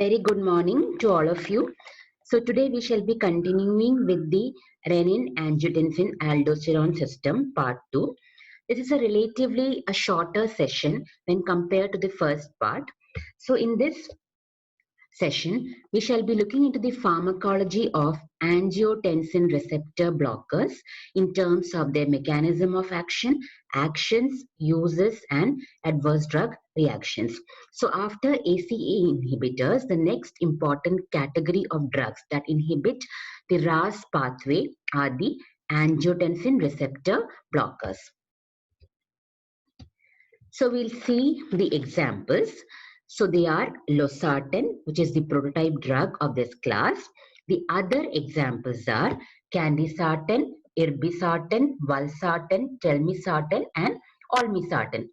Very good morning to all of you. So today we shall be continuing with the renin-angiotensin-aldosterone system part 2. This is a relatively a shorter session when compared to the first part. So in this session, we shall be looking into the pharmacology of angiotensin receptor blockers in terms of their mechanism of action, actions, uses, and adverse drug reactions. So after ACE inhibitors, the next important category of drugs that inhibit the RAS pathway are the angiotensin receptor blockers. So we'll see the examples. So they are losartan, which is the prototype drug of this class. The other examples are candesartan, irbesartan, valsartan, telmisartan, and olmesartan.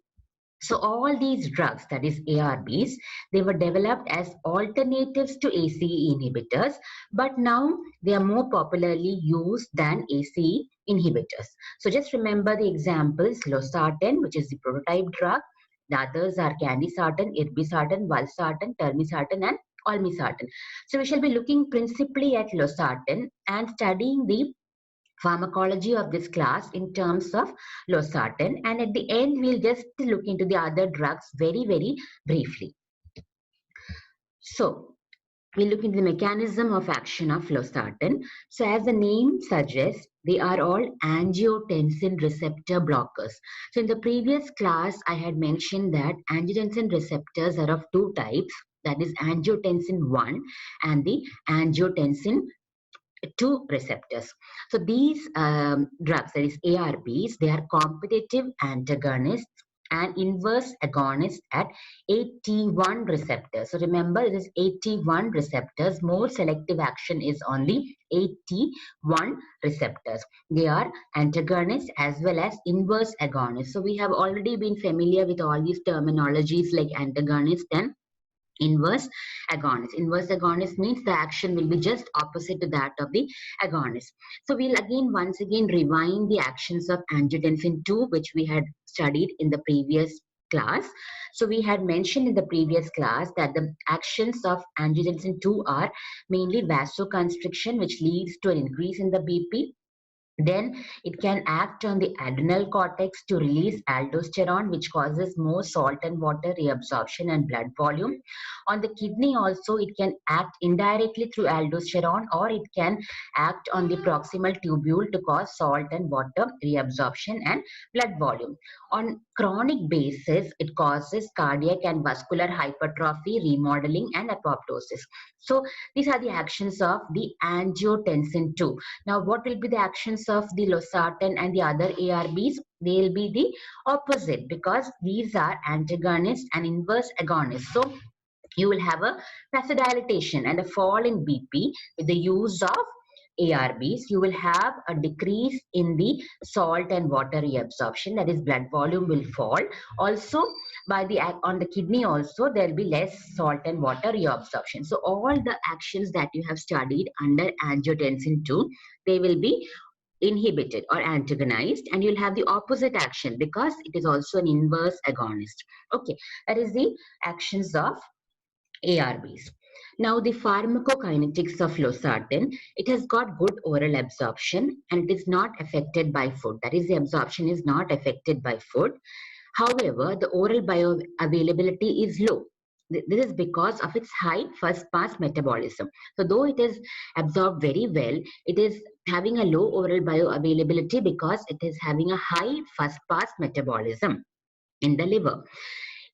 So all these drugs, that is ARBs, they were developed as alternatives to ACE inhibitors, but now they are more popularly used than ACE inhibitors. So just remember the examples: losartan, which is the prototype drug. The others are candesartan, irbesartan, valsartan, telmisartan, and olmesartan. So we shall be looking principally at losartan and studying the pharmacology of this class in terms of losartan, and at the end we'll just look into the other drugs very briefly. So we'll look into the mechanism of action of losartan. So as the name suggests, they are all angiotensin receptor blockers. So in the previous class I had mentioned that angiotensin receptors are of two types, that is angiotensin 1 and the angiotensin 2 receptors. So these drugs, that is ARBs, they are competitive antagonists and inverse agonists at AT1 receptors. So remember, it is AT1 receptors. More selective action is on the AT1 receptors. They are antagonists as well as inverse agonists. So we have already been familiar with all these terminologies like antagonist and inverse agonist. Inverse agonist means the action will be just opposite to that of the agonist. So we'll once again rewind the actions of angiotensin 2, which we had studied in the previous class. So we had mentioned in the previous class that the actions of angiotensin 2 are mainly vasoconstriction, which leads to an increase in the BP. Then it can act on the adrenal cortex to release aldosterone, which causes more salt and water reabsorption and blood volume. On the kidney also, it can act indirectly through aldosterone, or it can act on the proximal tubule to cause salt and water reabsorption and blood volume. On chronic basis, it causes cardiac and vascular hypertrophy, remodeling, and apoptosis. So these are the actions of the angiotensin 2. Now, what will be the actions of the losartan and the other ARBs? They will be the opposite, because these are antagonists and inverse agonists. So you will have a vasodilatation and a fall in BP with the use of ARBs. You will have a decrease in the salt and water reabsorption, that is blood volume will fall. Also on the kidney also there will be less salt and water reabsorption. So all the actions that you have studied under angiotensin 2, they will be inhibited or antagonized, and you'll have the opposite action because it is also an inverse agonist. Okay, that is the actions of ARBs. Now, the pharmacokinetics of losartan, it has got good oral absorption and it is not affected by food. That is, the absorption is not affected by food. However, the oral bioavailability is low. This is because of its high first pass metabolism. So though it is absorbed very well, it is having a low oral bioavailability because it is having a high first pass metabolism in the liver.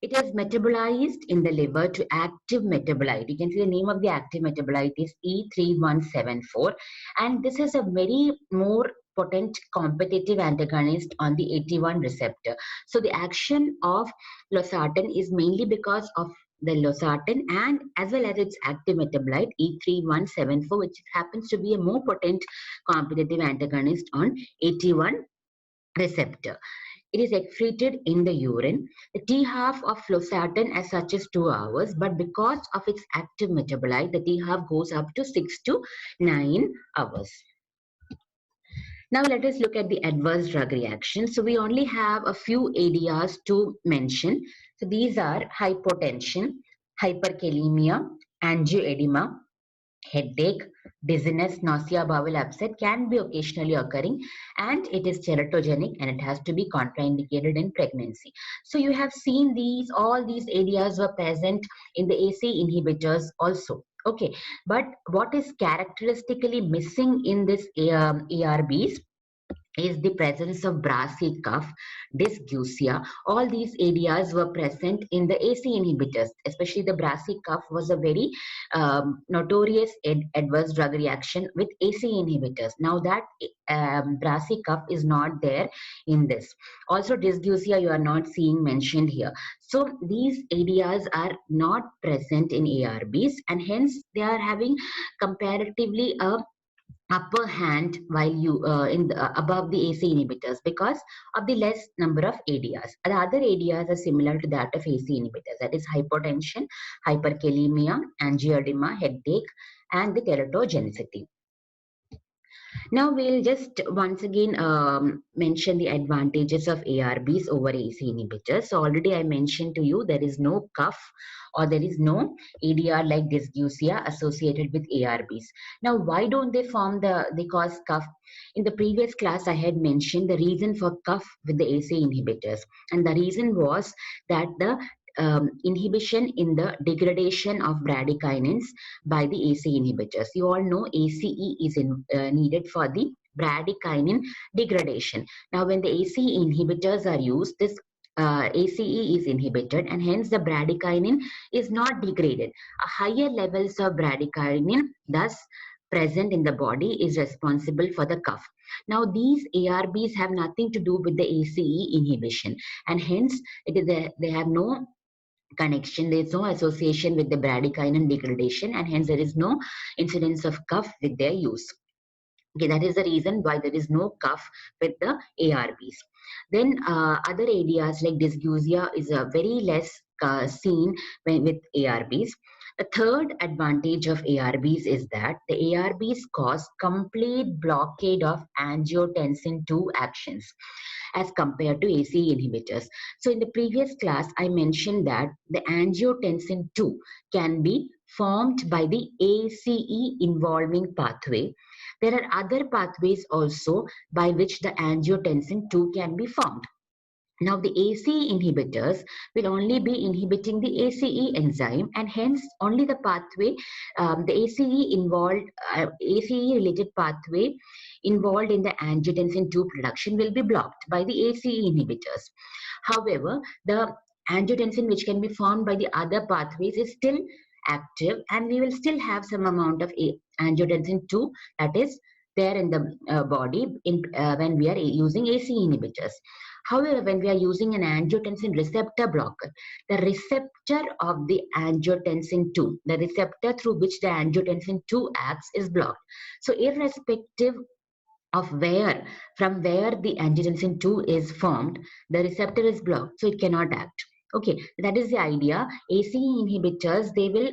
It is metabolized in the liver to active metabolite. You can see the name of the active metabolite is E3174, and this is a very more potent competitive antagonist on the AT1 receptor. So the action of losartan is mainly because of the losartan and as well as its active metabolite E3174, which happens to be a more potent competitive antagonist on AT1 receptor. It is excreted in the urine. The T-half of losartan as such is 2 hours, but because of its active metabolite, the T-half goes up to 6 to 9 hours. Now let us look at the adverse drug reactions. So we only have a few ADRs to mention. So these are hypotension, hyperkalemia, angioedema, headache, dizziness, nausea, bowel upset can be occasionally occurring, and it is teratogenic and it has to be contraindicated in pregnancy. So you have seen all these areas were present in the AC inhibitors also. Okay, but what is characteristically missing in this ARBs is the presence of brassy cough, dysgeusia. All these areas were present in the AC inhibitors, especially the brassy cough was a very notorious adverse drug reaction with AC inhibitors. Now that brassy cough is not there in this. Also, dysgeusia you are not seeing mentioned here. So these areas are not present in ARBs, and hence they are having comparatively a upper hand while you above the AC inhibitors because of the less number of areas. The other areas are similar to that of AC inhibitors, that is hypotension, hyperkalemia, angioedema, headache, and the teratogenicity. Now we'll just once again mention the advantages of ARBs over AC inhibitors. So already I mentioned to you there is no cough or there is no ADR like dysgeusia associated with ARBs. Now why don't they cause cough? In the previous class I had mentioned the reason for cough with the AC inhibitors, and the reason was that the inhibition in the degradation of bradykinins by the AC inhibitors. You all know ACE is needed for the bradykinin degradation. Now, when the ACE inhibitors are used, this ACE is inhibited and hence the bradykinin is not degraded. A higher levels of bradykinin thus present in the body is responsible for the cough. Now, these ARBs have nothing to do with the ACE inhibition, and hence they have no connection. There is no association with the bradykinin degradation, and hence there is no incidence of cough with their use. Okay, that is the reason why there is no cough with the ARBs. Then other areas like dysgeusia is very less seen with ARBs. The third advantage of ARBs is that the ARBs cause complete blockade of angiotensin II actions as compared to AC inhibitors. So in the previous class, I mentioned that the angiotensin II can be formed by the ACE involving pathway. There are other pathways also by which the angiotensin II can be formed. Now, the ACE inhibitors will only be inhibiting the ACE enzyme, and hence only the pathway, the ACE related pathway involved in the angiotensin II production will be blocked by the ACE inhibitors. However, the angiotensin which can be formed by the other pathways is still active, and we will still have some amount of angiotensin II that is there in the body when we are using ACE inhibitors. However, when we are using an angiotensin receptor blocker, the receptor of the angiotensin II, the receptor through which the angiotensin II acts, is blocked. So irrespective of from where the angiotensin II is formed, the receptor is blocked, so it cannot act. Okay, that is the idea. ACE inhibitors, they will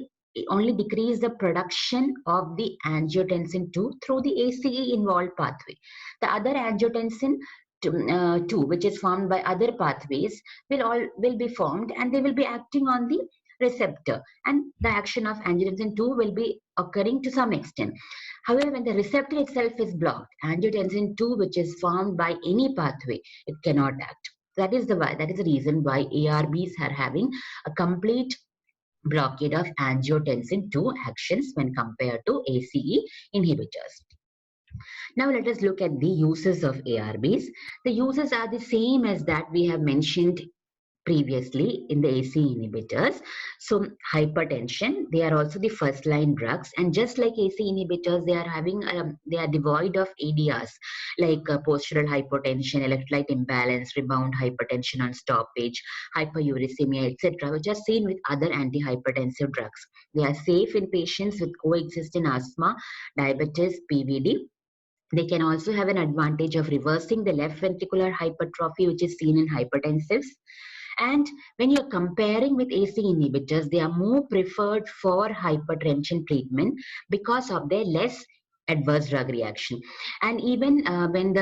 only decrease the production of the angiotensin II through the ACE involved pathway. The other angiotensin II, which is formed by other pathways, will be formed, and they will be acting on the receptor, and the action of angiotensin II will be occurring to some extent. However, when the receptor itself is blocked, angiotensin II, which is formed by any pathway, it cannot act. That is the reason why ARBs are having a complete blockade of angiotensin II actions when compared to ACE inhibitors. Now let us look at the uses of ARBs. The uses are the same as that we have mentioned previously in the AC inhibitors. So hypertension, they are also the first line drugs, and just like AC inhibitors, they are devoid of ADRs like postural hypotension, electrolyte imbalance, rebound hypertension on stoppage, hyperuricemia, etc., which are seen with other antihypertensive drugs. They are safe in patients with coexisting asthma, diabetes, PVD. They can also have an advantage of reversing the left ventricular hypertrophy, which is seen in hypertensives. And when you're comparing with AC inhibitors, they are more preferred for hypertension treatment because of their less adverse drug reaction. And even when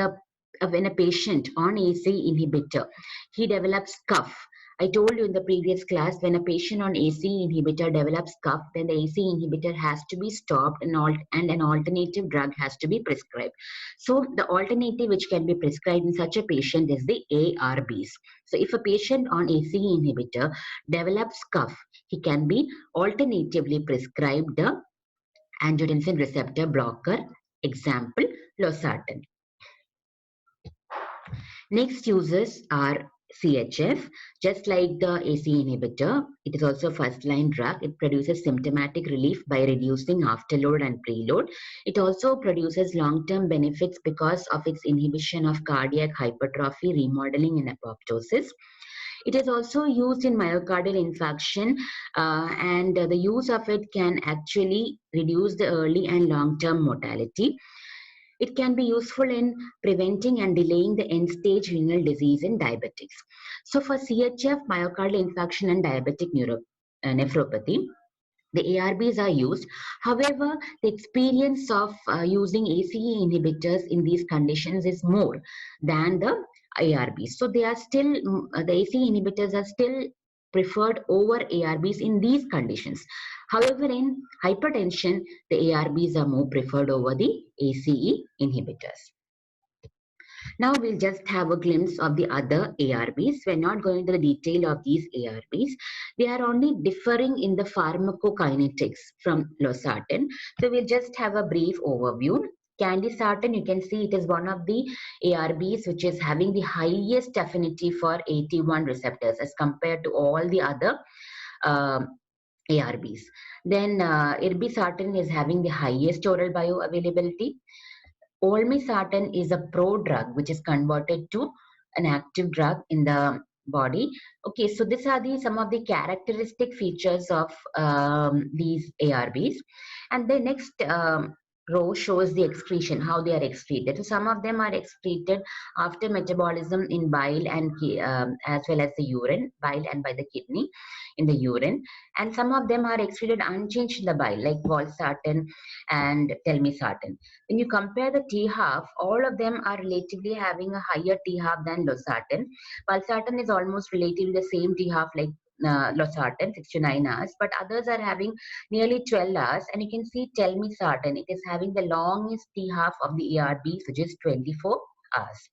a patient on AC inhibitor, he develops cough, I told you in the previous class, when a patient on ACE inhibitor develops cough, then the ACE inhibitor has to be stopped and an alternative drug has to be prescribed. So the alternative which can be prescribed in such a patient is the ARBs. So if a patient on ACE inhibitor develops cough, he can be alternatively prescribed the angiotensin receptor blocker, example losartan. Next uses are CHF. Just like the ACE inhibitor, it is also a first-line drug. It produces symptomatic relief by reducing afterload and preload. It also produces long-term benefits because of its inhibition of cardiac hypertrophy, remodeling, and apoptosis. It is also used in myocardial infarction, and the use of it can actually reduce the early and long-term mortality. It can be useful in preventing and delaying the end-stage renal disease in diabetics. So for CHF, myocardial infarction, and diabetic nephropathy, the ARBs are used. However, the experience of using ACE inhibitors in these conditions is more than the ARBs. So they are still, the ACE inhibitors are still preferred over ARBs in these conditions. However, in hypertension, the ARBs are more preferred over the ACE inhibitors. Now we'll just have a glimpse of the other ARBs. We're not going into the detail of these ARBs. They are only differing in the pharmacokinetics from losartan. So we'll just have a brief overview. Candesartan, you can see it is one of the ARBs which is having the highest affinity for AT1 receptors as compared to all the other ARBs. Then irbesartan is having the highest oral bioavailability. Olmesartan is a prodrug which is converted to an active drug in the body. Okay, so these are some of the characteristic features of these ARBs. And the next row shows the excretion, how they are excreted. So some of them are excreted after metabolism in bile and as well as the urine, bile and by the kidney in the urine. And some of them are excreted unchanged in the bile, like valsartan and telmisartan. When you compare the T-half, all of them are relatively having a higher T-half than losartan. Valsartan is almost relatively the same T-half like losartan, 69 hours, but others are having nearly 12 hours. And you can see telmisartan, it is having the longest T-half of the ARBs, which is 24 hours.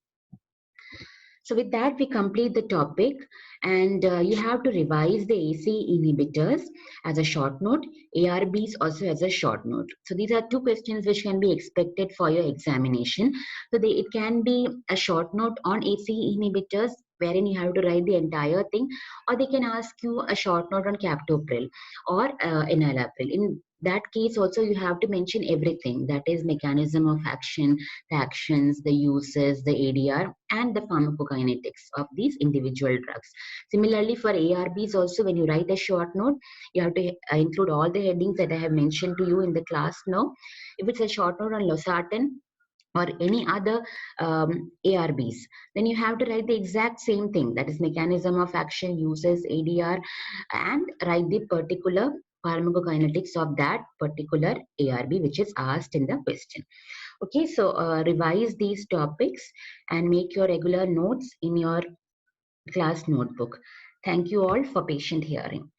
So with that, we complete the topic, and you have to revise the ACE inhibitors as a short note, ARBs also as a short note. So these are two questions which can be expected for your examination. So it can be a short note on ACE inhibitors, wherein you have to write the entire thing, or they can ask you a short note on captopril or enalapril. In that case also you have to mention everything, that is mechanism of action, the actions, the uses, the ADR, and the pharmacokinetics of these individual drugs. Similarly for ARBs also, when you write a short note, you have to include all the headings that I have mentioned to you in the class now. If it's a short note on losartan or any other ARBs, then you have to write the exact same thing, that is mechanism of action, uses, ADR, and write the particular pharmacokinetics of that particular ARB which is asked in the question. Okay, so revise these topics and make your regular notes in your class notebook. Thank you all for patient hearing.